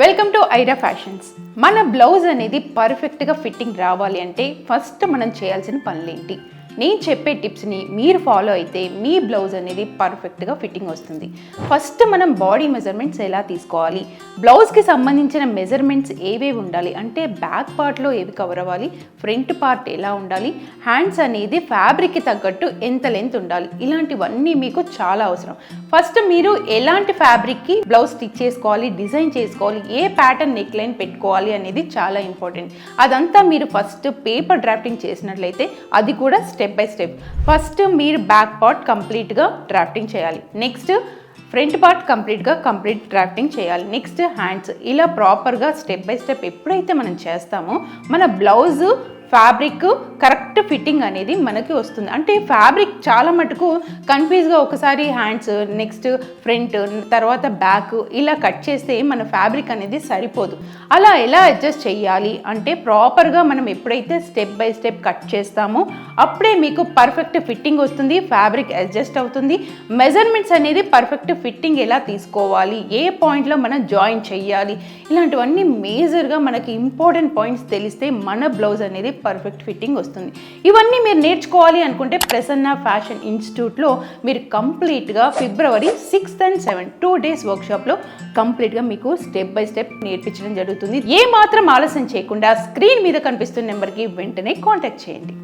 Welcome to Aira fashions. మన blouse అనేది పర్ఫెక్ట్గా ఫిట్టింగ్ రావాలి అంటే ఫస్ట్ మనం చేయాల్సిన పనులేంటి? నేను చెప్పే టిప్స్ని మీరు ఫాలో అయితే మీ బ్లౌజ్ అనేది పర్ఫెక్ట్గా ఫిట్టింగ్ వస్తుంది. ఫస్ట్ మనం బాడీ మెజర్మెంట్స్ ఎలా తీసుకోవాలి, బ్లౌజ్కి సంబంధించిన మెజర్మెంట్స్ ఏవేవి ఉండాలి అంటే బ్యాక్ పార్ట్లో ఏవి కవర్ అవ్వాలి, ఫ్రంట్ పార్ట్ ఎలా ఉండాలి, హ్యాండ్స్ అనేది ఫ్యాబ్రిక్కి తగ్గట్టు ఎంత లెంత్ ఉండాలి, ఇలాంటివన్నీ మీకు చాలా అవసరం. ఫస్ట్ మీరు ఎలాంటి ఫ్యాబ్రిక్కి బ్లౌజ్ స్టిచ్ చేసుకోవాలి, డిజైన్ చేసుకోవాలి, ఏ ప్యాటర్న్ నెక్ లైన్ పెట్టుకోవాలి అనేది చాలా ఇంపార్టెంట్. అదంతా మీరు ఫస్ట్ పేపర్ డ్రాఫ్టింగ్ చేసినట్లయితే అది కూడా స్టెప్ బై స్టెప్. ఫస్ట్ మీరు బ్యాక్ పార్ట్ కంప్లీట్గా డ్రాఫ్టింగ్ చేయాలి, next front part complete drafting చేయాలి, నెక్స్ట్ హ్యాండ్స్. ఇలా ప్రాపర్గా స్టెప్ బై స్టెప్ ఎప్పుడైతే మనం చేస్తామో మన బ్లౌజ్ ఫ్యాబ్రిక్ కరెక్ట్ ఫిట్టింగ్ అనేది మనకి వస్తుంది. అంటే ఫ్యాబ్రిక్ చాలా మటుకు కన్ఫ్యూజ్గా ఒకసారి హ్యాండ్స్, నెక్స్ట్ ఫ్రంట్, తర్వాత బ్యాక్ ఇలా కట్ చేస్తే మన ఫ్యాబ్రిక్ అనేది సరిపోదు. అలా ఎలా అడ్జస్ట్ చేయాలి అంటే ప్రాపర్గా మనం ఎప్పుడైతే స్టెప్ బై స్టెప్ కట్ చేస్తామో అప్పుడే మీకు పర్ఫెక్ట్ ఫిట్టింగ్ వస్తుంది, ఫ్యాబ్రిక్ అడ్జస్ట్ అవుతుంది. మెజర్మెంట్స్ అనేది పర్ఫెక్ట్ ఫిట్టింగ్ ఎలా తీసుకోవాలి, ఏ పాయింట్లో మనం జాయిన్ చేయాలి, ఇలాంటివన్నీ మేజర్గా మనకి ఇంపార్టెంట్ పాయింట్స్ తెలిస్తే మన బ్లౌజ్ అనేది పర్ఫెక్ట్ ఫిట్టింగ్ వస్తుంది. ఇవన్నీ మీరు నేర్చుకోవాలి అనుకుంటే ప్రసన్న ఫ్యాషన్ ఇన్స్టిట్యూట్లో మీరు కంప్లీట్గా February 6th and 7th 2 days వర్క్షాప్లో కంప్లీట్గా మీకు స్టెప్ బై స్టెప్ నేర్పించడం జరుగుతుంది. ఏ మాత్రం ఆలస్యం చేయకుండా స్క్రీన్ మీద కనిపిస్తున్న నెంబర్కి వెంటనే కాంటాక్ట్ చేయండి.